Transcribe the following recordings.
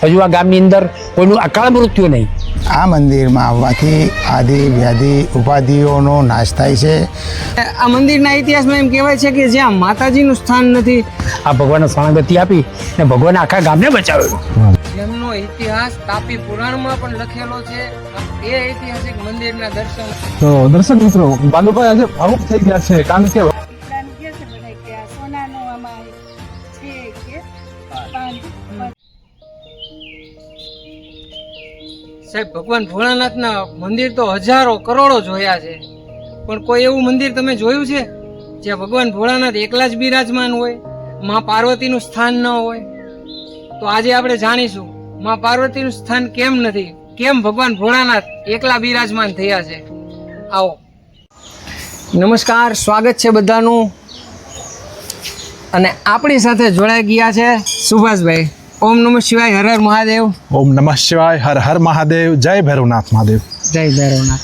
હજુ આ ગામની અંદર કોઈનું અકાળ મૃત્યુ નહીં. આ મંદિરમાં આવવાથી આદિ વ્યાધિ ઉપાધિઓનો નાશ થાય છે. આ મંદિરના ઇતિહાસમાં એમ કહેવાય છે કે જ્યાં માતાજીનું સ્થાન નથી, આ ભગવાનને શરણાગતિ આપી અને ભગવાને આખા ગામને બચાવેલું. એમનો ઇતિહાસ તાપી પુરાણમાં પણ લખેલો છે. એ ઐતિહાસિક મંદિરના દર્શન. તો દર્શક મિત્રો, બાલુભાઈ આજે ભાવુક થઈ ગયા છે, કારણ કે સાહેબ, ભગવાન ભોળાનાથના મંદિર તો હજારો કરોડો જોયા છે, પણ કોઈ એવું મંદિર તમે જોયું છે જ્યાં ભગવાન ભોળાનાથ એકલા જ બિરાજમાન હોય, માં પાર્વતીનું સ્થાન ન હોય? તો આજે આપણે જાણીશું માં પાર્વતીનું સ્થાન કેમ નથી, કેમ ભગવાન ભોળાનાથ એકલા બિરાજમાન થયા છે. આવો. નમસ્કાર, સ્વાગત છે બધાનું. અને આપણી સાથે જોડાઈ ગયા છે સુભાષભાઈ. ઓમ નમઃ શિવાય, હર હર મહાદેવ. ઓમ નમઃ શિવાય, હર હર મહાદેવ. જય ભૈરવનાથ મહાદેવ. જય ભૈરવનાથ.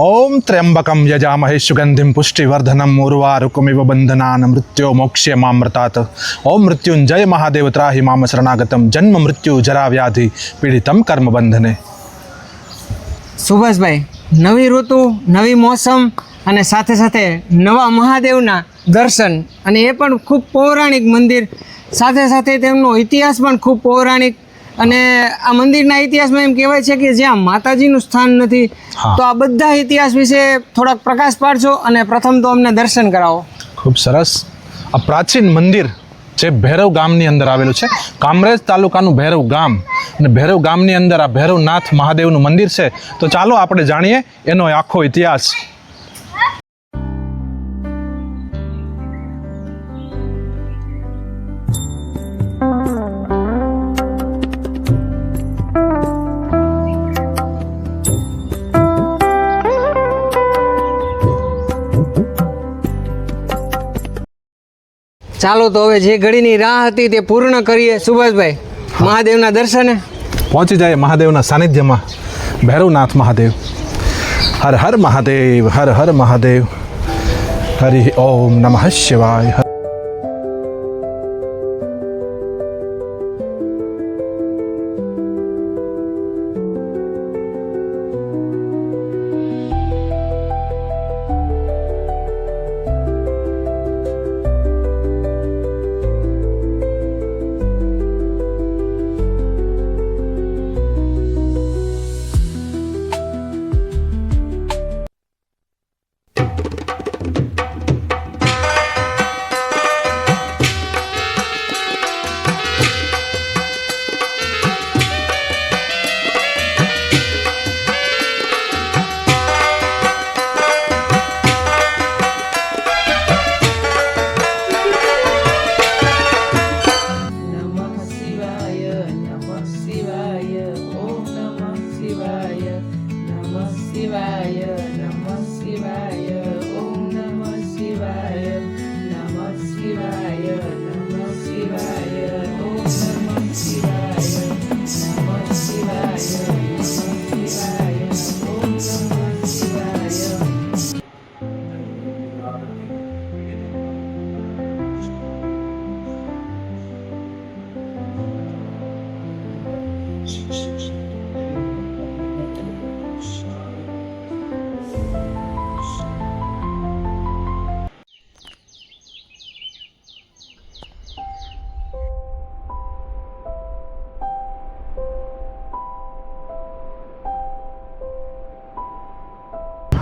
ઓમ ત્ર્યંબકમ યજામહે સુગંધિમ પુષ્ટિવર્ધનમ ઉર્વારુકમિવ બંધનાન મૃત્યો મોક્ષ્ય મામૃતાત. ઓમ મૃત્યુંજય મહાદેવ ત્રાહિ મામ શરણાગતમ જન્મ મૃત્યુ જરા વ્યાધિ પીડિતમ કર્મ બંધને. સુભાષભાઈ, નવી ઋતુ, નવી મોસમ અને સાથે સાથે નવા મહાદેવના દર્શન, અને એ પણ ખૂબ પૌરાણિક મંદિર, સાથે સાથે તેમનો ઇતિહાસ પણ ખૂબ પૌરાણિક. અને આ મંદિરના ઇતિહાસમાં એમ કહેવાય છે કે જ્યાં માતાજીનું સ્થાન નથી. તો આ બધા ઇતિહાસ વિશે થોડાક પ્રકાશ પાડશો અને પ્રથમ તો અમને દર્શન કરાવો. ખૂબ સરસ. આ પ્રાચીન મંદિર જે ભૈરવ ગામની અંદર આવેલું છે, કામરેજ તાલુકાનું ભૈરવ ગામ, અને ભૈરવ ગામની અંદર આ ભૈરવનાથ મહાદેવનું મંદિર છે. તો ચાલો આપણે જાણીએ એનો આખો ઇતિહાસ. ચાલો તો હવે જે ઘડીની રાહ હતી તે પૂર્ણ કરીએ. સુભાષભાઈ, મહાદેવના દર્શને પહોંચી જાય મહાદેવના સાનિધ્યમાં. ભૈરવનાથ મહાદેવ. હર હર મહાદેવ, હર હર મહાદેવ. હરિ ઓમ નમઃ શિવાય.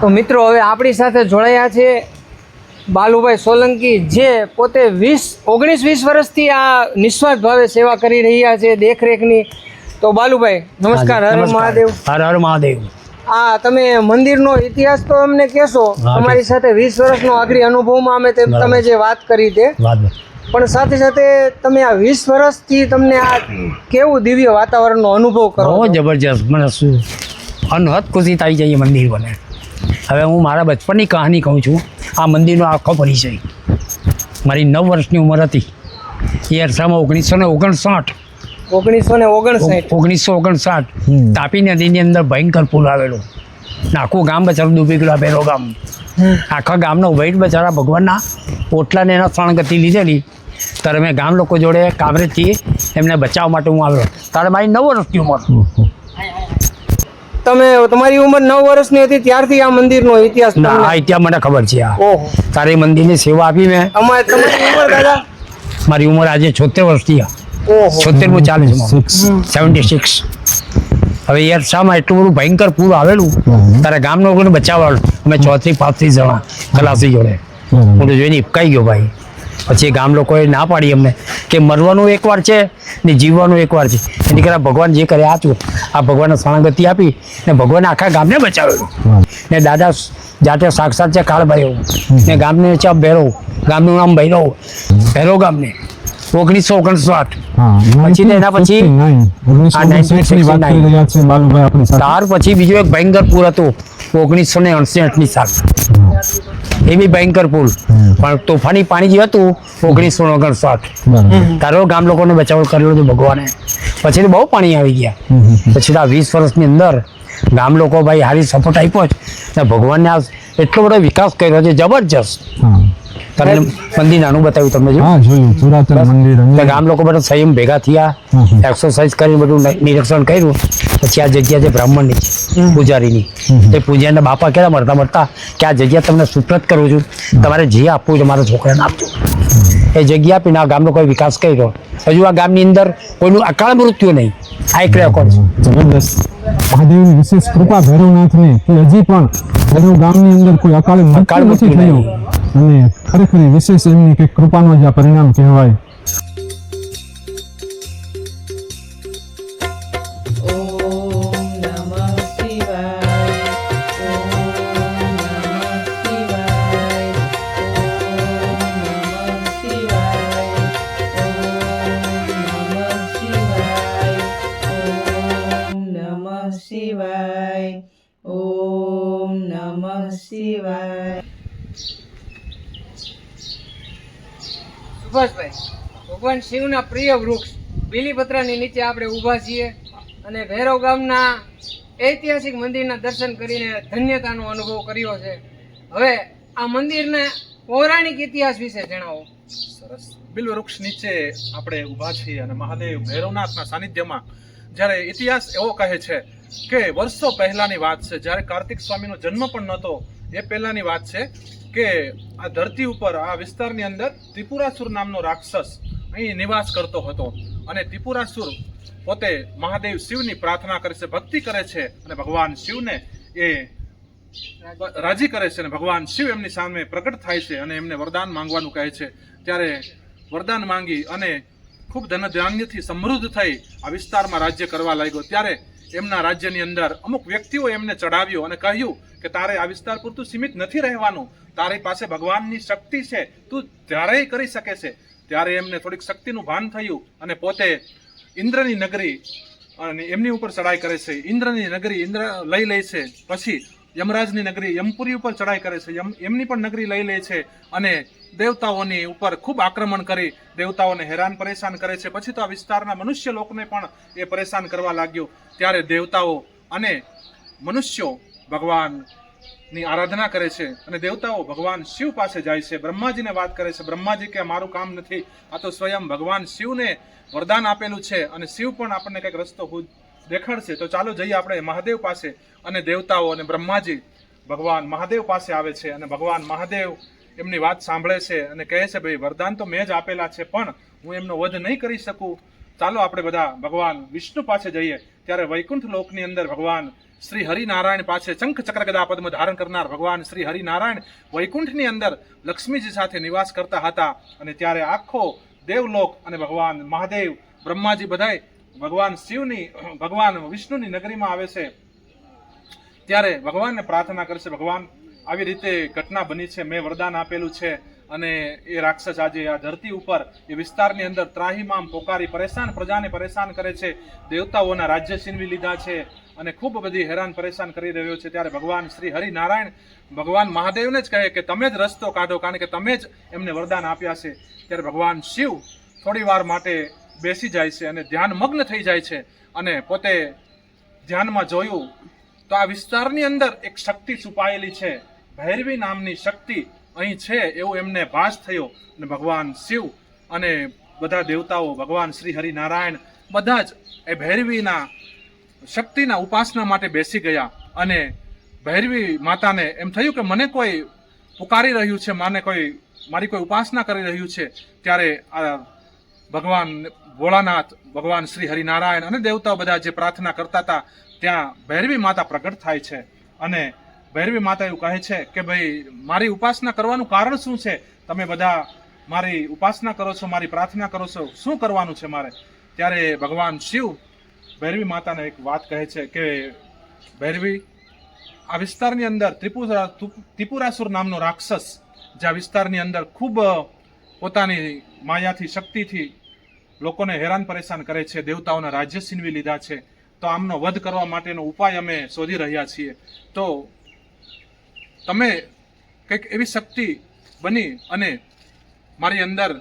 તો મિત્રો, હવે આપણી સાથે જોડાયા છે બાલુભાઈ સોલંકી, જે પોતે 19-20 વર્ષથી આ નિસ્વાર્થ ભાવે સેવા કરી રહ્યા છે દેખરેખની. તો બાલુભાઈ, નમસ્કાર. હર હર મહાદેવ. હર હર મહાદેવ. આ તમે મંદિરનો ઇતિહાસ તો અમને કહેશો. તમારી સાથે 20 વર્ષનો આગળ અનુભવમાં અમે તમે જે વાત કરી તે, પણ સાથે સાથે તમે આ 20 વર્ષથી તમને આ કેવું દિવ્ય વાતાવરણનો અનુભવ કરો? બહુ જબરજસ્ત. મને શું અનહદ ખુશી થઈ જાય એ મંદિર બને. હવે હું મારા બચપનની કહાની કહું છું. આ મંદિરનો આખો પરિચય. મારી 9 વર્ષની ઉંમર હતી એ અરસામાં 1959 તાપી નદીની અંદર ભયંકર પુલ આવેલો. આખું ગામ બચારું ડૂબી ગયું. ભૈરવ ગામ આખા ગામનો વૈટ બચારા ભગવાનના ઓટલાને એના શરણાગતિ લીધેલી ત્યારે મેં ગામ લોકો જોડે કામરેજથી એમને બચાવવા માટે હું આવ્યો. ત્યારે મારી 9 વર્ષની ઉંમર. તમે તમારી ઉંમર 9 વર્ષની હતી ત્યારથી આ મંદિરનો ઇતિહાસ ના, તમને- આ ઇતિહાસ મને ખબર છે. આ ઓહો. તારે મંદિરની સેવા આપી મેં. અમારે તમારી ઉંમર દાદા? મારી ઉંમર આજે 76 વર્ષથી. ઓહો. 76 ચાલે છે મારું. 76. હવે યાર શામાં એટલું બધું ભયંકર પૂર આવેલું તારે ગામ લોકોને બચાવવાનું. અમે 34-35 જણા ખલાસી જોડે. હું તો જોઈને હિપકાઈ ગયો ભાઈ. પછી ગામ લોકોએ ના પાડી અમને કે મરવાનું એકવાર છે ને જીવવાનું એકવાર છે. એની કરતાં ભગવાન જે કરે આચું. આ ભગવાનને શરણાગતિ આપી ને ભગવાને આખા ગામને બચાવેલું. ને દાદા જાતે સાક્ષાત છે કાળભાઈ ને ગામને છે ભૈરવ. ગામનું નામ ભૈરવ ગામને 1959. પછી ને એના પછી આ 1969. ત્યાર પછી બીજું એક ભયંકર પૂર હતું 1968ની સાલ. એ બી ભયંકર પૂર પણ તોફાની પાણી જે હતું 1959. તારો ગામ લોકોને બચાવ કરેલો છે ભગવાને. પછી તો બહુ પાણી આવી ગયા. પછી તો આ 20 વર્ષની અંદર ગામ લોકો ભાઈ હારી સપોર્ટ આપ્યો છે ને ભગવાનને આ એટલો બધો વિકાસ કર્યો છે જબરજસ્ત. તમને મંદિર નાનું બતાવ્યું તમને જો ગામ લોકો બધા સંયમ ભેગા થયા એક્સરસાઇઝ કરી બધું નિરીક્ષણ કર્યું. પછી આ જગ્યા છે બ્રાહ્મણની છે પૂજારીની. એ પૂજારીના બાપા કેવા મળતા કે આ જગ્યા તમને સુપ્રત કરું છું, તમારે જે આપવું છે મારા છોકરાને આપજો. એ જગ્યા આપીને આ ગામ લોકોએ વિકાસ કર્યો. હજુ આ ગામની અંદર કોઈનું અકાળ મૃત્યુ નહીં. આ એક રેકોર્ડ છે. જબરદસ્ત. મહાદેવની વિશેષ કૃપા ભૈરવનાથની કે હજી પણ ભૈરવ ગામની અંદર કોઈ અકાળે મૃત્યુ નથી થયું અને ખરેખર વિશેષ એમની કે કૃપાનો જ આ પરિણામ કહેવાય. શિવાય. ઓમ નમઃ શિવાય. સુભાષભાઈ, ભગવાન શિવના પ્રિય વૃક્ષ બીલીપત્રાની નીચે આપણે ઊભા છીએ અને ભૈરવ ગામના ઐતિહાસિક મંદિરના દર્શન કરીને ધન્યતાનો અનુભવ કર્યો છે. હવે આ મંદિરના પૌરાણિક ઇતિહાસ વિશે જણાવો. સરસ. બિલ્વ વૃક્ષ નીચે આપણે ઊભા છીએ અને મહાદેવ ભૈરવનાથના સાનિધ્યમાં જ્યારે ઇતિહાસ એવો કહે છે કે વર્ષો પહેલાની વાત છે, જ્યારે કાર્તિક સ્વામીનો જન્મ પણ નહોતો એ પહેલાની વાત છે કે આ ધરતી ઉપર આ વિસ્તારની અંદર ત્રિપુરાસુર નામનો રાક્ષસ અહીં નિવાસ કરતો હતો. અને ત્રિપુરાસુર પોતે મહાદેવ શિવની પ્રાર્થના કરે છે, ભક્તિ કરે છે અને ભગવાન શિવને એ રાજી કરે છે અને ભગવાન શિવ એમની સામે પ્રગટ થાય છે અને એમને વરદાન માંગવાનું કહે છે. ત્યારે વરદાન માંગી અને ખૂબ ધન ધાન્યથી સમૃદ્ધ થઈ આ વિસ્તારમાં રાજ્ય કરવા લાગ્યો. ત્યારે એમના રાજ્યની અંદર અમુક વ્યક્તિઓ એમને ચડાવ્યો અને કહ્યું કે તારે આ વિસ્તાર પૂરતું સીમિત નથી રહેવાનું, તારી પાસે ભગવાનની શક્તિ છે, તું ત્યારેય કરી શકે છે. ત્યારે એમને થોડીક શક્તિનું ભાન થયું અને પોતે ઇન્દ્રની નગરી અને એમની ઉપર ચડાઈ કરે છે. ઇન્દ્રની નગરી ઇન્દ્ર લઈ લે છે. પછી યમરાજની નગરી યમપુરી ઉપર ચડાઈ કરે છે, એમની પણ નગરી લઈ લે છે અને દેવતાઓની ઉપર ખૂબ આક્રમણ કરી દેવતાઓને હેરાન પરેશાન કરે છે. પછી તો આ વિસ્તારના મનુષ્ય લોકોને પણ એ પરેશાન કરવા લાગ્યો. ત્યારે દેવતાઓ અને મનુષ્યો ભગવાનની આરાધના કરે છે અને દેવતાઓ ભગવાન શિવ પાસે જાય છે, બ્રહ્માજીને વાત કરે છે. બ્રહ્માજી કે મારું કામ નથી, આ તો સ્વયં ભગવાન શિવને વરદાન આપેલું છે અને શિવ પણ આપણને કંઈક રસ્તો દેખાડશે, તો ચાલો જઈએ આપણે મહાદેવ પાસે. અને દેવતાઓ અને બ્રહ્માજી ભગવાન મહાદેવ પાસે આવે છે અને ભગવાન મહાદેવ એમની વાત સાંભળે છે અને કહે છે ભાઈ વરદાન તો મેં જ આપેલા છે પણ હું એમનો વધ નહીં કરી શકું, ચાલો આપણે બધા ભગવાન વિષ્ણુ પાસે જઈએ. ત્યારે વૈકુંઠ લોકની અંદર ભગવાન શ્રી હરિનારાયણ પાસે શંખ ચક્ર ગદા પદ્મ ધારણ કરનાર ભગવાન શ્રી હરિનારાયણ વૈકુંઠની અંદર લક્ષ્મીજી સાથે નિવાસ કરતા હતા. અને ત્યારે આખો દેવલોક અને ભગવાન મહાદેવ બ્રહ્માજી બધાય ભગવાન શિવની ભગવાન વિષ્ણુની નગરીમાં આવે છે. ત્યારે ભગવાનને પ્રાર્થના કરશે, ભગવાન આવી રીતે ઘટના બની છે, મેં વરદાન આપેલું છે અને એ રાક્ષસ આજે આ ધરતી ઉપર એ વિસ્તારની અંદર ત્રાહિમામ પોકારી પ્રજાને પરેશાન કરે છે, દેવતાઓના રાજ્ય છીનવી લીધા છે અને ખૂબ બધી હેરાન પરેશાન કરી રહ્યો છે. ત્યારે ભગવાન શ્રી હરિનારાયણ ભગવાન મહાદેવને જ કહે કે તમે જ રસ્તો કાઢો, કારણ કે તમે જ એમને વરદાન આપ્યા છે. ત્યારે ભગવાન શિવ થોડી વાર માટે બેસી જાય છે અને ધ્યાન મગ્ન થઈ જાય છે અને પોતે ધ્યાનમાં જોયું તો આ વિસ્તારની અંદર એક શક્તિ છુપાયેલી છે, ભૈરવી નામની શક્તિ અહીં છે એવું એમને ભાસ થયો. અને ભગવાન શિવ અને બધા દેવતાઓ ભગવાન શ્રી હરિનારાયણ બધા જ એ ભૈરવીના શક્તિના ઉપાસના માટે બેસી ગયા. અને ભૈરવી માતાને એમ થયું કે મને કોઈ પુકારી રહ્યું છે, મારી કોઈ ઉપાસના કરી રહ્યું છે. ત્યારે આ ભગવાન ભોળાનાથ, ભગવાન શ્રી હરિનારાયણ અને દેવતાઓ બધા જે પ્રાર્થના કરતા હતા ત્યાં ભૈરવી માતા પ્રગટ થાય છે. અને ભૈરવી માતા એવું કહે છે કે ભાઈ મારી ઉપાસના કરવાનું કારણ શું છે? તમે બધા મારી ઉપાસના કરો છો, મારી પ્રાર્થના કરો છો, શું કરવાનું છે મારે? ત્યારે ભગવાન શિવ ભૈરવી માતાને એક વાત કહે છે કે ભૈરવી, આ વિસ્તારની અંદર ત્રિપુરાસુર નામનો રાક્ષસ જે આ વિસ્તારની અંદર ખૂબ પોતાની માયાથી, શક્તિથી લોકોને હેરાન પરેશાન કરે છે, દેવતાઓના રાજ્ય છીનવી લીધા છે. તો આમનો વધ કરવા માટેનો ઉપાય અમે શોધી રહ્યા છીએ. તો તમે કંઈક એવી શક્તિ બની અને મારી અંદર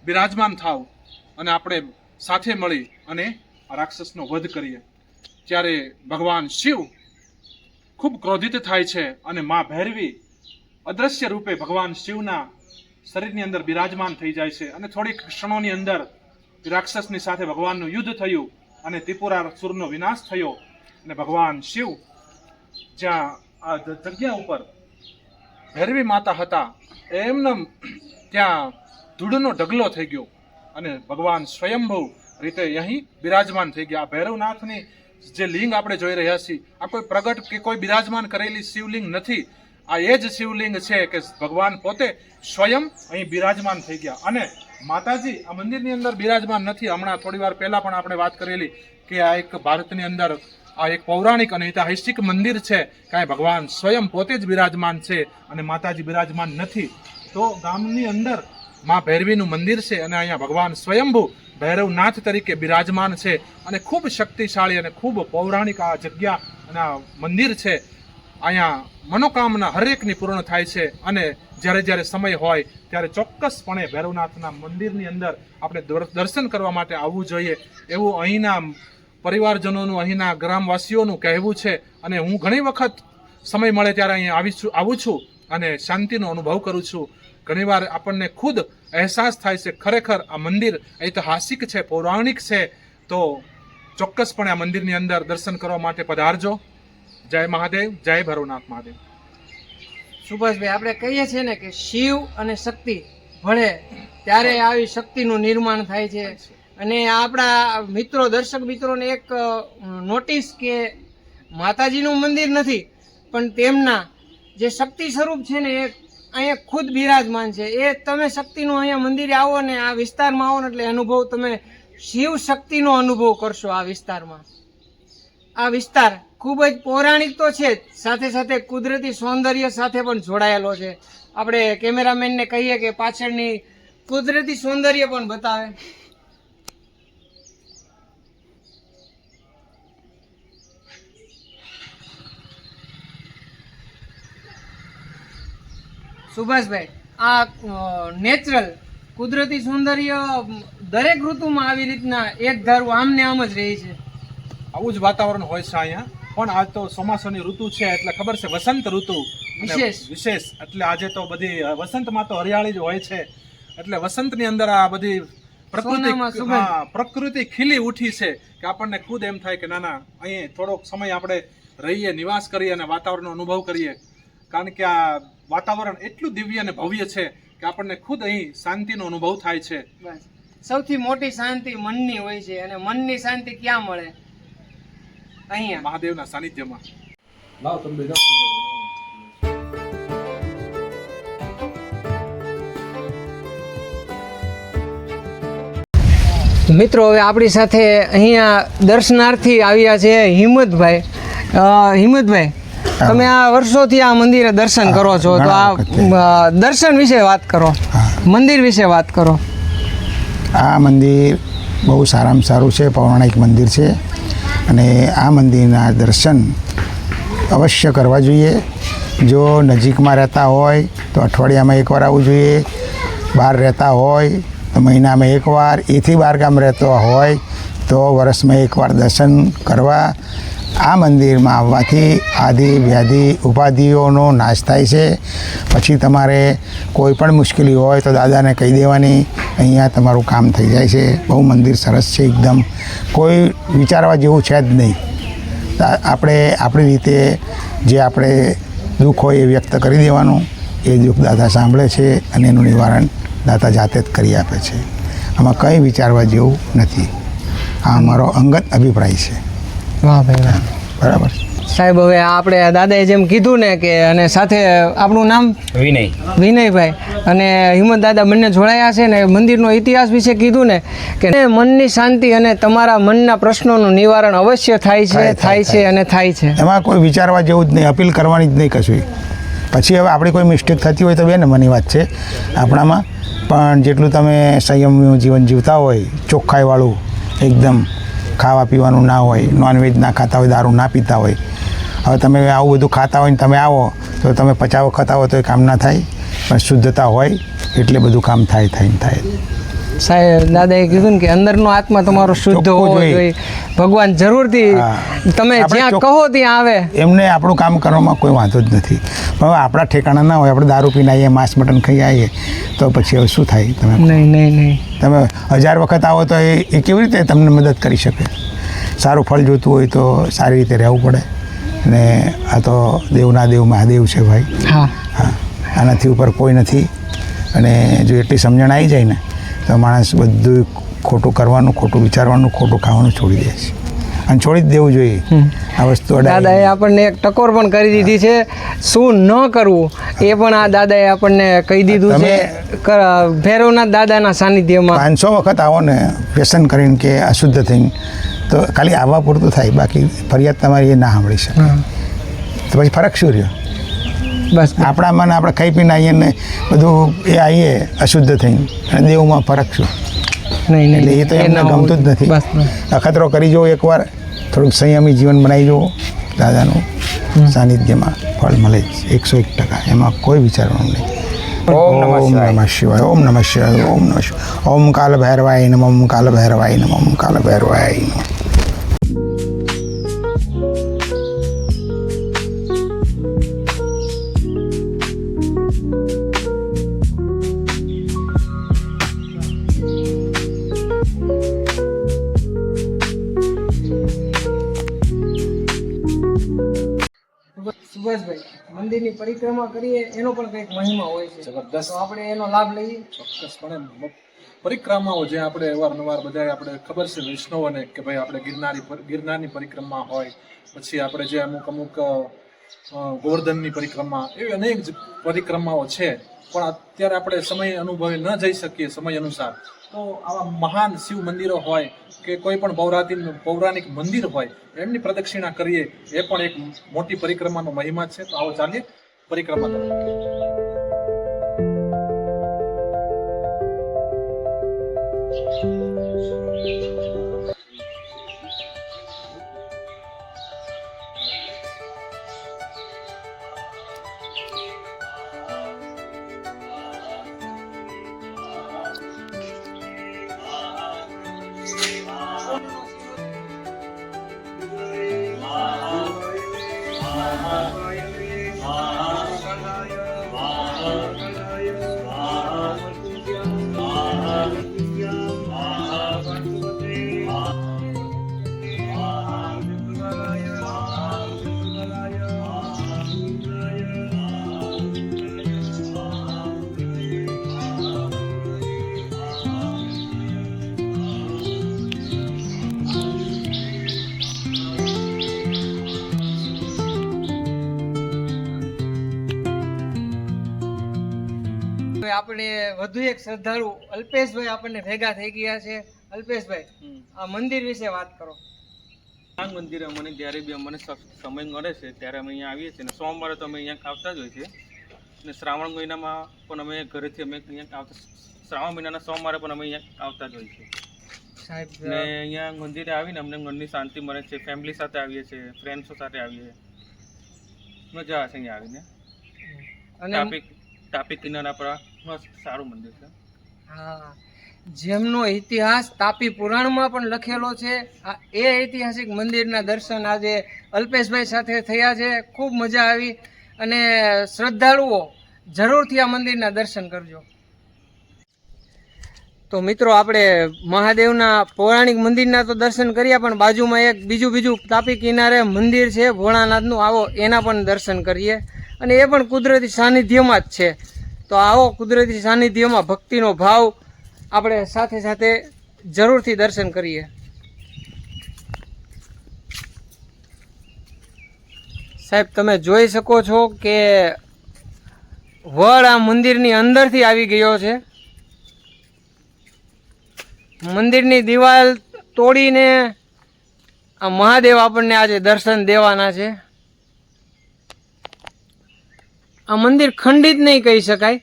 બિરાજમાન થાવ અને આપણે સાથે મળી અને આ રાક્ષસનો વધ કરીએ. ત્યારે ભગવાન શિવ ખૂબ ક્રોધિત થાય છે અને મા ભૈરવી અદ્રશ્ય રૂપે ભગવાન શિવના શરીરની અંદર બિરાજમાન થઈ જાય છે. અને થોડીક ક્ષણોની અંદર રાક્ષસની સાથે ભગવાનનું યુદ્ધ થયું અને ત્રિપુરાસુરનો વિનાશ થયો. અને ભગવાન શિવ જ્યાં આ જગ્યા ઉપર ભૈરવી માતા હતા એમને ત્યાં ધૂળનો ઢગલો થઈ ગયો અને ભગવાન સ્વયંભૂ રીતે અહીં બિરાજમાન થઈ ગયા. ભૈરવનાથની જે લિંગ આપણે જોઈ રહ્યા છીએ, આ કોઈ પ્રગટ કે કોઈ બિરાજમાન કરેલી શિવલિંગ નથી. આ એ જ શિવલિંગ છે કે ભગવાન પોતે સ્વયં અહીં બિરાજમાન થઈ ગયા. અને માતાજી આ મંદિરની અંદર બિરાજમાન નથી. હમણાં થોડી વાર પહેલા પણ આપણે વાત કરેલી કે આ એક ભારતની અંદર આ એક પૌરાણિક અને ઐતિહાસિક મંદિર છે કે ભગવાન સ્વયં પોતે જ બિરાજમાન છે અને માતાજી બિરાજમાન નથી. તો ગામની અંદર મા ભૈરવીનું મંદિર છે અને અહીંયા ભગવાન સ્વયંભૂ ભૈરવનાથ તરીકે બિરાજમાન છે. અને ખૂબ શક્તિશાળી અને ખૂબ પૌરાણિક આ જગ્યા અને આ મંદિર છે. અહીંયા મનોકામના હરેકની પૂર્ણ થાય છે. અને જ્યારે જ્યારે સમય હોય ત્યારે ચોક્કસપણે ભૈરવનાથના મંદિરની અંદર આપણે દર્શન કરવા માટે આવવું જોઈએ એવું અહીંના પરિવારજનોનું, અહીંના ગ્રામવાસીઓનું કહેવું છે. અને હું ઘણી વખત સમય મળે ત્યારે અહીંયા આવું છું અને શાંતિનો અનુભવ કરું છું. ઘણીવાર આપણને ખુદ અહેસાસ થાય છે ખરેખર આ મંદિર ઐતિહાસિક છે, પૌરાણિક છે. તો ચોક્કસપણે આ મંદિરની અંદર દર્શન કરવા માટે પધારજો. જય મહાદેવ, જય ભૈરવનાથ મહાદેવ. સુભાષભાઈ, આપણે કહીએ છીએ ને કે શિવ અને શક્તિ ભળે ત્યારે આવી શક્તિનું નિર્માણ થાય છે. અને આપણા મિત્રો, દર્શક મિત્રોને એક નોટિસ કે માતાજીનું મંદિર નથી પણ તેમના જે શક્તિ સ્વરૂપ છે ને એ અહીંયા ખુદ બિરાજમાન છે. એ તમે શક્તિનું અહીંયા મંદિરે આવો ને આ વિસ્તારમાં આવો ને એટલે અનુભવ તમે શિવ શક્તિનો અનુભવ કરશો. આ વિસ્તારમાં આ વિસ્તાર ખૂબ જ પૌરાણિક તો છે જ, સાથે સાથે કુદરતી સૌંદર્ય સાથે પણ જોડાયેલો છે. આપણે કેમેરામેનને કહીએ કે પાછળની કુદરતી સૌંદર્ય પણ બતાવે. સુભાષભાઈ, આ નેચરલ કુદરતી સૌંદર્ય દરેક ઋતુમાં આવી રીતના એક ધારું આમને આમ જ રહી છે. આવું જ વાતાવરણ હોય છે અહીંયા. પણ આજ તો ચોમાસાની ઋતુ છે એટલે ખબર છે વસંત ઋતુ વિશેષ. એટલે આજે તો બધી વસંતમાં તો હરિયાળી જ હોય છે. એટલે વસંતની અંદર આ બધી પ્રકૃતિ ખીલી ઉઠી છે કે આપણને ખુદ એમ થાય કે ના અહીં થોડોક સમય આપણે રહીએ, નિવાસ કરીએ અને વાતાવરણનો અનુભવ કરીએ. કારણ કે આ વાતાવરણ એટલું દિવ્ય અને ભવ્ય છે કે આપણને ખુદ અહીં શાંતિનો અનુભવ થાય છે. સૌથી મોટી શાંતિ મનની હોય છે અને મનની શાંતિ ક્યાં મળે? અહીંયા મહાદેવના સાનિધ્યમાં. મિત્રો, હવે આપણી સાથે અહીંયા દર્શનાર્થી આવ્યા છે હિંમતભાઈ. હિંમતભાઈ, તમે આ વર્ષોથી આ મંદિરે દર્શન કરો છો, તો આ દર્શન વિશે વાત કરો, મંદિર વિશે વાત કરો. આ મંદિર બહુ સારામાં સારું છે, પૌરાણિક મંદિર છે. અને આ મંદિરના દર્શન અવશ્ય કરવા જોઈએ. જો નજીકમાં રહેતા હોય તો અઠવાડિયામાં એકવાર આવવું જોઈએ. બહાર રહેતા હોય તો મહિનામાં એકવાર, એથી બહાર ગામ રહેતો હોય તો વર્ષમાં એકવાર દર્શન કરવા આ મંદિરમાં આવવાથી આદિ વ્યાધિ ઉપાધિઓનો નાશ થાય છે. પછી તમારે કોઈ પણ મુશ્કેલી હોય તો દાદાને કહી દેવાની, અહીંયા તમારું કામ થઈ જાય છે. બહુ મંદિર સરસ છે એકદમ, કોઈ વિચારવા જેવું છે જ નહીં. આપણે આપણી રીતે જે આપણે દુઃખ હોય એ વ્યક્ત કરી દેવાનું, એ દુઃખ દાદા સાંભળે છે અને એનું નિવારણ દાદા જાતે જ કરી આપે છે. આમાં કંઈ વિચારવા જેવું નથી. આ અમારો અંગત અભિપ્રાય છે. વાહ ભાઈ વાહ. બરાબર. સાહેબ હવે આપણે દાદાએ જેમ કીધું ને કે અને સાથે આપણું નામ વિનયભાઈ અને હિંમત દાદા બંને જોડાયા છે ને મંદિરનો ઇતિહાસ વિશે કીધું ને કે મનની શાંતિ અને તમારા મનના પ્રશ્નોનું નિવારણ અવશ્ય થાય છે અને થાય છે. એમાં કોઈ વિચારવા જેવું જ નહીં, અપીલ કરવાની જ નહીં કશું. પછી હવે આપણી કોઈ મિસ્ટેક થતી હોય તો બેન મની વાત છે આપણામાં, પણ જેટલું તમે સંયમનું જીવન જીવતા હોય, ચોખ્ખાઈવાળું એકદમ, ખાવા પીવાનું ના હોય, નોનવેજ ના ખાતા હોય, દારૂ ના પીતા હોય. હવે તમે આવું બધું ખાતા હોય ને તમે આવો તો તમે 50 વખત આવો તો એ કામ ના થાય, પણ શુદ્ધતા હોય એટલે બધું કામ થાય. સાહેબ દાદાએ કીધું ને કે અંદરનો આત્મા તમારો શુદ્ધ હોવો જોઈએ. ભગવાન જરૂરથી તમે જ્યાં કહો ત્યાં આવે. એમને આપણું કામ કરવામાં કોઈ વાંધો જ નથી. પણ હવે આપણા ઠેકાણા ના હોય, આપણે દારૂ પીને આવીએ, માંસ મટન ખાઈ આવીએ તો પછી હવે શું થાય? નહીં તમે 1000 વખત આવો તો એ કેવી રીતે તમને મદદ કરી શકે? સારું ફળ જોતું હોય તો સારી રીતે રહેવું પડે. અને આ તો દેવના દેવ મહાદેવ છે ભાઈ. હા, આનાથી ઉપર કોઈ નથી. અને જો એટલી સમજણ આવી જાય ને તો માણસ બધું ખોટું કરવાનું, ખોટું વિચારવાનું, ખોટું ખાવાનું છોડી દે છે. અને છોડી જ દેવું જોઈએ આ વસ્તુ. દાદાએ આપણને એક ટકોર પણ કરી દીધી છે, શું ન કરવું એ પણ આ દાદાએ આપણને કહી દીધું છે. ભૈરવનાથ દાદાના સાનિધ્યમાં 500 વખત આવો ને વ્યસન કરીને કે અશુદ્ધ થઈને તો ખાલી આવવા પૂરતું થાય, બાકી ફરિયાદ તમારી એ ના સાંભળી શકે. તો પછી ફરક શું રહ્યો? બસ આપણા મન આપણે ખાઈ પીને આવીએ ને બધું એ આવીએ અશુદ્ધ થઈને, અને દેવમાં ફરક શું? એટલે એ તો એમને ગમતું જ નથી. અખતરો કરી જુઓ એકવાર, થોડુંક સંયમી જીવન બનાવી જુઓ, દાદાનું સાનિધ્યમાં ફળ મળે જ 101%. એમાં કોઈ વિચારવાનું નહીં. ઓમ નમઃ શિવાય, ઓમ નમઃ શિવાય, ઓમ નમઃ શિવાય, ઓમ કાલ ભૈરવાય નમઃ, ઓમ કાલ ભૈરવાય નમઃ, ઓમ કાલ ભૈરવાય નમઃ. સુભાષભાઈ, મંદિરની પરિક્રમા કરીએ એનો પણ કંઈક મહિમા હોય છે. જબરદસ્ત. તો આપણે એનો લાભ લઈએ. ચોક્કસપણે પરિક્રમાઓ જે આપણે અવારનવાર બધા આપણે ખબર છે વૈષ્ણવોને કે ભાઈ આપણે ગિરનારની પરિક્રમા હોય, પછી આપણે જે અમુક ગોવર્ધનની પરિક્રમા, એવી અનેક પરિક્રમાઓ છે. પણ અત્યારે આપણે સમય અનુભવે ન જઈ શકીએ સમય અનુસાર, તો આવા મહાન શિવ મંદિરો હોય કે કોઈ પણ પૌરાણિક મંદિર હોય, એમની પ્રદક્ષિણા કરીએ એ પણ એક મોટી પરિક્રમાનો મહિમા છે. તો આવો ચાલીએ પરિક્રમા તરફ. આપણે વધુ એક શ્રદ્ધાળુ અલ્પેશભાઈ આપણને ભેગા થઈ ગયા છે. અલ્પેશભાઈ, આ મંદિર વિશે વાત કરો. આ મંદિરે મને જ્યારે બી અમને સમય મળે છે ત્યારે અમે અહીંયા આવીએ છીએ, અને સોમવારે તો અમે અહીંયા આવતા જ હોય છે. અને શ્રાવણ મહિનામાં પણ અમે ઘરેથી અમે અહીંયા આવતા, શ્રાવણ મહિનાના સોમવારે પણ અમે અહીંયા આવતા જ હોય છે. સાહેબ, ને અહીંયા મંદિરે આવીને અમને મનની શાંતિ મળે છે. ફેમિલી સાથે આવીએ છીએ, ફ્રેન્ડ્સો સાથે આવીએ, મજા આવે છે અહીંયા આવીને. અને તાપી કિનારા પર મસ્ત સારું મંદિર છે. હા, જેમનો ઇતિહાસ તાપી પુરાણમાં પણ લખેલો છે. એ ઐતિહાસિક મંદિરના દર્શન આજે અલ્પેશભાઈ સાથે થયા છે. ખૂબ મજા આવી અને શ્રદ્ધાળુઓ જરૂરથી આ મંદિરના દર્શન કરજો. તો મિત્રો આપણે મહાદેવના પૌરાણિક મંદિરના તો દર્શન કર્યા, પણ બાજુમાં એક બીજું તાપી કિનારે મંદિર છે ભોળાનાથનું. આવો એના પણ દર્શન કરીએ, અને એ પણ કુદરતી સાનિધ્યમાં જ છે. તો આવો કુદરતી સાનિધ્યમાં ભક્તિનો ભાવ આપણે સાથે સાથે જરૂરથી દર્શન કરીએ. સાહેબ તમે જોઈ શકો છો કે વડ આ મંદિરની અંદરથી આવી ગયો છે. મંદિરની દિવાલ તોડીને આ મહાદેવ આપણને આજે દર્શન દેવાના છે. આ મંદિર ખંડિત નહીં કહી શકાય,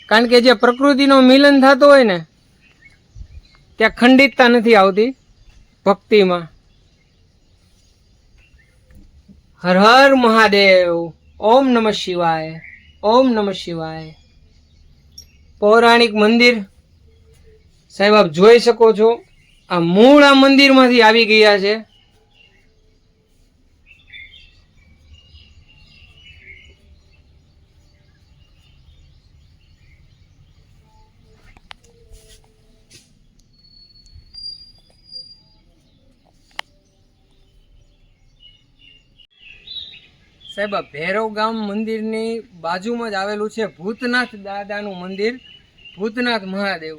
કારણ કે જે પ્રકૃતિનો મિલન થતો હોય ને ત્યાં ખંડિતતા નથી આવતી ભક્તિમાં. હર હર મહાદેવ. ઓમ નમઃ શિવાય. ઓમ નમઃ શિવાય. પૌરાણિક મંદિર સાહેબ આપ જોઈ શકો છો. આ મૂળ આ મંદિરમાંથી આવી ગયા છે. સાહેબ આ ભૈરવ ગામ મંદિરની બાજુમાં જ આવેલું છે ભૂતનાથ દાદાનું મંદિર, ભૂતનાથ મહાદેવ.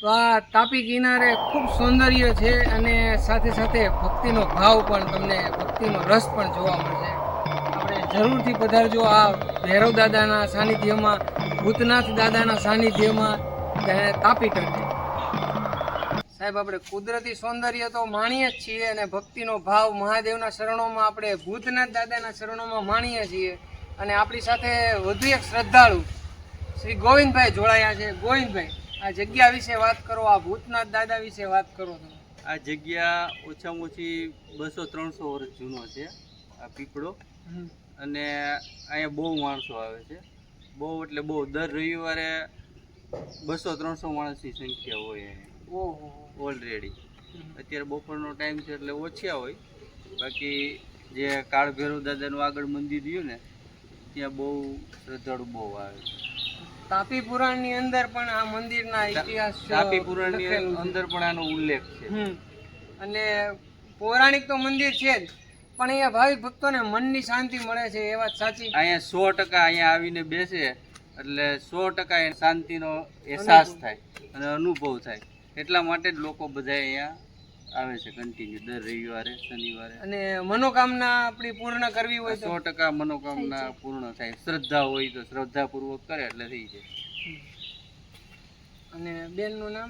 તો આ તાપી કિનારે ખૂબ સૌંદર્ય છે અને સાથે સાથે ભક્તિનો ભાવ પણ, તમને ભક્તિનો રસ પણ જોવા મળશે. આપણે જરૂરથી પધારજો આ ભૈરવ દાદાના સાનિધ્યમાં, ભૂતનાથ દાદાના સાનિધ્યમાં તાપી કરજે. સાહેબ આપણે કુદરતી સૌંદર્ય તો માણીએ જ છીએ અને ભક્તિનો ભાવ મહાદેવના શરણોમાં, આપણે ભૂતનાથ દાદાના શરણોમાં માણીએ છીએ. અને આપણી સાથે વધુ એક શ્રદ્ધાળુ શ્રી ગોવિંદભાઈ જોડાયા છે. ગોવિંદભાઈ, આ જગ્યા વિશે વાત કરો, આ ભૂતનાથ દાદા વિશે વાત કરો. તમે આ જગ્યા ઓછામાં ઓછી 200-300 વર્ષ જૂનો છે આ પીપળો, અને અહીંયા બહુ માણસો આવે છે. બહુ એટલે બહુ, દર રવિવારે 200-300 માણસની સંખ્યા હોય ઓહો ઓલરેડી. અત્યારે બપોરનો ટાઈમ છે એટલે ઓછા હોય, બાકી જે કાળ ભૈરવ દાદાનું આગળ મંદિર રહ્યું ને ત્યાં બહુ શ્રદ્ધાળુ બહુ આવે છે. તાપી પુરાણની અંદર પણ આ મંદિરના ઇતિહાસ, તાપી પુરાણની અંદર પણ આનો ઉલ્લેખ છે. અને પૌરાણિક તો મંદિર છે જ, પણ અહીંયા ભાવિક ભક્તોને મનની શાંતિ મળે છે. એ વાત સાચી. અહીંયા 100% અહીંયા આવીને બેસે એટલે 100% શાંતિનો અહેસાસ થાય અને અનુભવ થાય. એટલા માટે જ લોકો બધા અહીંયા આવે છે કન્ટિન્યુ દર રવિવારે, શનિવારે. અને મનોકામના આપણી પૂર્ણ કરવી હોય તો 100% મનોકામના પૂર્ણ થાય. શ્રદ્ધા હોય તો શ્રદ્ધાપૂર્વક કરે એટલે થઈ જાય. અને બેનનું નામ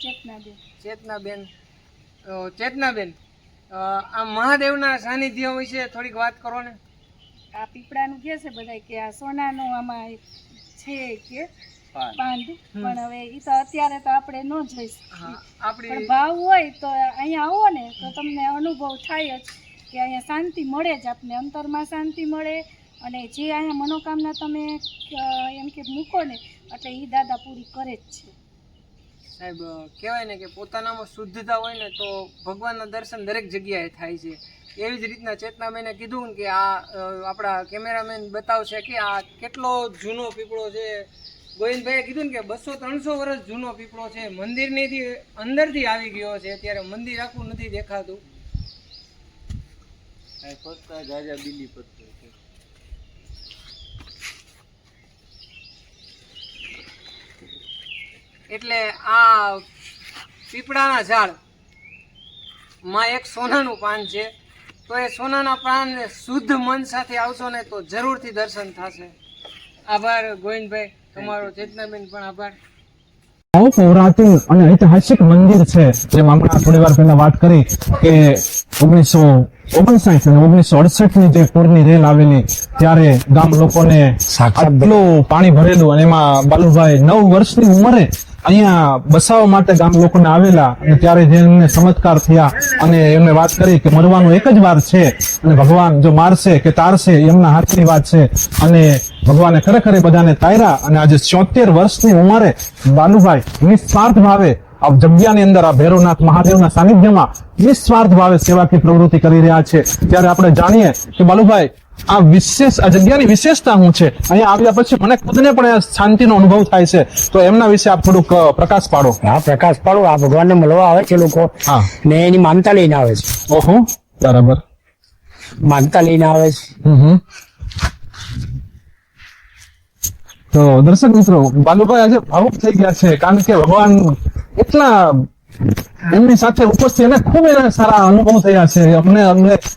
ચેતનાબેન. ચેતનાબેન. ચેતનાબેન, આ મહાદેવના સાનિધ્ય વિશે થોડીક વાત કરો ને. આ પીપળાનું કહે છે બધા કે આ સોનાનું આમાં છે કે બાંધ, પણ હવે એ તો અત્યારે તો આપણે ન જોઈ શકીએ. પણ ભાવ હોય તો અહીંયા આવો ને તો તમને અનુભવ થાય જ કે અહીંયા શાંતિ મળે જ, આપને અંતરમાં શાંતિ મળે. અને જે અહીંયા મનોકામના તમે એમ કે મૂકો ને એટલે એ દાદા પૂરી કરે જ છે. સાહેબ કહેવાય ને કે પોતાનામાં શુદ્ધતા હોય ને તો ભગવાનના દર્શન દરેક જગ્યાએ થાય છે. એવી જ રીતના ચેતનાબેને કીધું કે આ આપણા કેમેરામેન બતાવશે કે આ કેટલો જૂનો પીપળો છે. ગોવિંદભાઈએ કીધું ને કે 200-300 વર્ષ જૂનો પીપળો છે. મંદિરની અંદરથી આવી ગયો છે. અત્યારે મંદિર આખું નથી દેખાતું. એટલે આ પીપળાના ઝાડ માં એક સોનાનું પાન છે. તો એ સોનાના પાન શુદ્ધ મન સાથે આવશો ને તો જરૂરથી દર્શન થશે. આભાર ગોવિંદભાઈ તમારો. ચેતનાબેન પણ આભાર. બહુ પૌરાણિક અને ઐતિહાસિક મંદિર છે, જેમ હમણાં થોડી વાર પહેલા વાત કરી કે 1959 અને 1968 ની જે પૂરની રેલ આવેલી ત્યારે ગામ લોકોને આટલું પાણી ભરેલું, અને એમાં બાલુભાઈ 9 વર્ષની ઉંમરે અહીંયા બસાવવા માટે ગામ લોકોને આવેલા. અને ત્યારે જે એમને ચમત્કાર થયા અને એમને વાત કરી કે મરવાનું એક જ વાર છે અને ભગવાન જો મારશે કે તારશે એમના હાથની વાત છે. અને ભગવાને ખરેખર બધાને તાર્યા અને આજે 74 વર્ષની ઉંમરે બાલુભાઈ નિસ્વાર્થ ભાવે આ જગ્યાની અંદર આ ભૈરવનાથ મહાદેવના સાનિધ્યમાં નિસ્વાર્થ ભાવે સેવાકીય પ્રવૃત્તિ કરી રહ્યા છે, ત્યારે આપણે જાણીએ કે બાલુભાઈ આ જગ્યાની વિશેષતા શું છે? અહીંયા આવ્યા પછી મને ખુદને પણ શાંતિનો અનુભવ થાય છે, તો એમના વિશે આપ થોડુંક પ્રકાશ પાડો. હા, પ્રકાશ પાડો. આ ભગવાનને મળવા આવે છે લોકો, હા, ને એની માનતા લઈને આવે છે. ઓહો, બરાબર, માનતા લઈને આવે છે. તો દર્શક મિત્રો, બાલુભાઈ આજે ભાવુક થઈ ગયા છે, કારણ કે ભગવાન એટલા એમની સાથે ઉપસ્થિત અને ખૂબ એના સારા અનુભવ થયા છે. અમને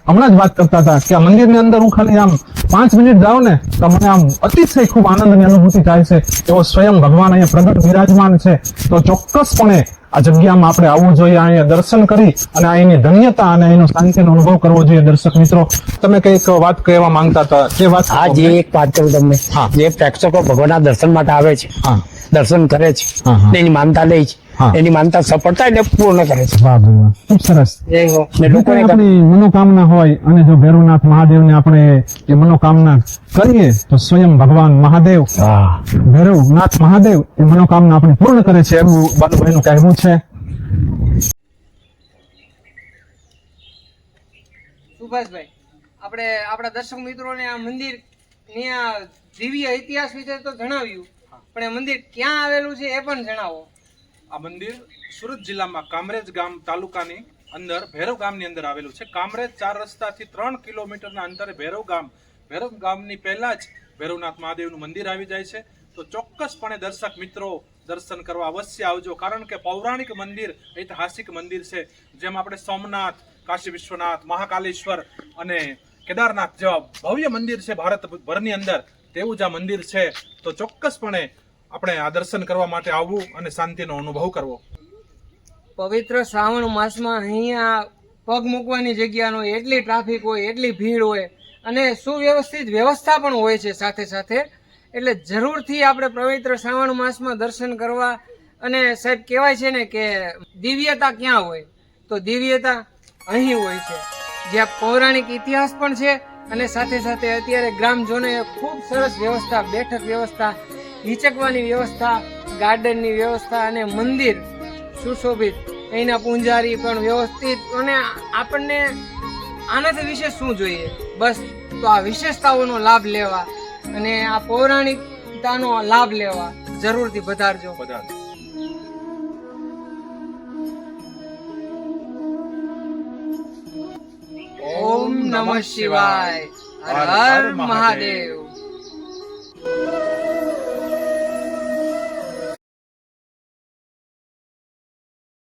હમણાં જ વાત કરતા હતા કે આ મંદિરની અંદર હું ખાલી આમ 5 મિનિટ જાઉં ને તો મને આમ અતિશય ખૂબ આનંદની અનુભૂતિ થાય છે. એવો સ્વયં ભગવાન અહીંયા પ્રગટ વિરાજમાન છે. તો ચોક્કસપણે આ જગ્યામાં આપણે આવવું જોઈએ, અહીંયા દર્શન કરી અને અહીંની ધન્યતા અને અહીંનો શાંતિનો અનુભવ કરવો જોઈએ. દર્શક મિત્રો, તમે કઈક વાત કહેવા માંગતા હતા, જે વાત? હા, જે એક વાત કરું તમને, જે પ્રેક્ષકો ભગવાનના દર્શન માટે આવે છે, દર્શન કરે છે, એની માનતા લે છે, એની માનતા સફળતા એટલે પૂર્ણ કરે છે. વાહ ભાઈ વાહ, ખૂબ સરસ. આપણી મનોકામના હોય અને જો ભૈરવનાથ મહાદેવને આપણે એ મનોકામના કરીએ તો સ્વયં ભગવાન મહાદેવ, ભૈરવનાથ મહાદેવ એ મનોકામના આપણે પૂર્ણ કરે છે, એવું બાલુભાઈનું કહેવું છે. સુભાષભાઈ, આપણે આપણા દર્શક મિત્રોને આ મંદિર ની આ દિવ્ય ઇતિહાસ વિશે તો જણાવ્યું, પણ એ મંદિર ક્યાં આવેલું છે એ પણ જણાવો. આ મંદિર સુરત જિલ્લામાં કામરેજ ગામ તાલુકાની અંદર ભૈરવ ગામની અંદર આવેલું છે. કામરેજ 4 રસ્તાથી 3 કિલોમીટરના અંતરે ભૈરવ ગામની પહેલા જ ભૈરવનાથ મહાદેવનું મંદિર આવી જાય છે. તો ચોક્કસપણે દર્શક મિત્રો દર્શન કરવા અવશ્ય આવજો, કારણ કે પૌરાણિક મંદિર, ઐતિહાસિક મંદિર છે. જેમ આપણે સોમનાથ, કાશી વિશ્વનાથ, મહાકાલેશ્વર અને કેદારનાથ જેવા ભવ્ય મંદિર છે ભારતભરની અંદર, તેવું જ આ મંદિર છે. તો ચોક્કસપણે આપણે આ દર્શન કરવા માટે આવવું અને શાંતિનો અનુભવ કરવો. પવિત્ર શ્રાવણ માસમાં અહીંયા પગ મૂકવાની જગ્યા ન હોય, એટલી ટ્રાફિક હોય, એટલી ભીડ હોય અને સુવ્યવસ્થિત વ્યવસ્થા પણ હોય છે સાથે સાથે. એટલે જરૂરથી આપણે પવિત્ર શ્રાવણ માસમાં દર્શન કરવા. અને સાહેબ કહેવાય છે ને કે દિવ્યતા ક્યાં હોય, તો દિવ્યતા અહીં હોય છે, જ્યાં પૌરાણિક ઇતિહાસ પણ છે અને સાથે સાથે અત્યારે ગ્રામજનોએ ખૂબ સરસ વ્યવસ્થા, બેઠક વ્યવસ્થા, હિચકવાની વ્યવસ્થા, ગાર્ડનની વ્યવસ્થા અને મંદિર સુશોભિત, અહીંના પૂંજારી પણ વ્યવસ્થિત. અને આપણને આનાથી વિશેષ શું જોઈએ? બસ તો આ વિશેષતાઓનો લાભ લેવા અને આ પૌરાણિકતાનો લાભ લેવા જરૂરથી પધારજો. ઓમ નમઃ શિવાય. હર હર મહાદેવ.